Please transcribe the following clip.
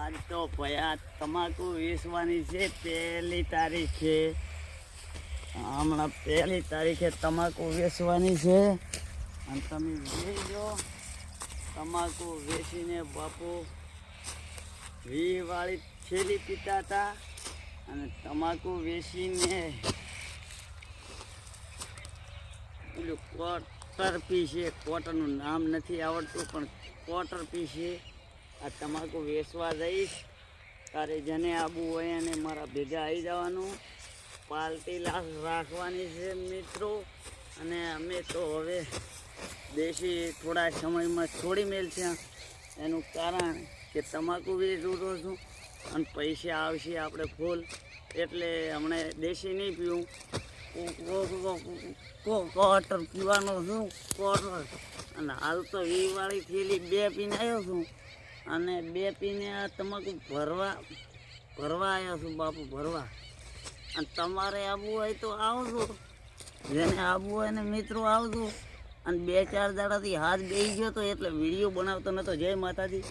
આજ તો ભયા તમાકુ વેચવાની છે પહેલી તારીખે. હમણાં પહેલી તારીખે તમાકુ વેચવાની છે અને તમે જોઈજો. તમાકુ વેચીને બાપુ 20 વાળી થેલી પીતા હતા અને તમાકુ વેચીને પેલું ક્વાર્ટર પી છે. ક્વાર્ટરનું નામ નથી આવડતું પણ ક્વાર્ટર પી છે. આ તમાકુ વેચવા જઈશ. તારે જેને આવવું હોય એને મારા ભેગા આવી જવાનું. પાર્ટી રાખવાની છે મિત્રો. અને અમે તો હવે દેશી થોડા સમયમાં છોડી મેલ છે. એનું કારણ કે તમાકુ વેચું તો છું અને પૈસા આવશે આપણે ફૂલ, એટલે હમણાં દેશી નહીં પીવું. ક્વાર્ટર પીવાનો છું, ક્વાર્ટર. અને હાલ તો 20 વાળી થેલી 2 પીને આવ્યો છું અને 2 પીને આ તમાકુ ભરવા આવ્યો છું બાપુ, ભરવા. અને તમારે આવવું હોય તો આવજો, જેને આવવું હોય ને મિત્રો આવજો. અને 2-4 દાડાથી હાથ બેસી ગયો તો એટલે વિડીયો બનાવતો નહોતો. જય માતાજી.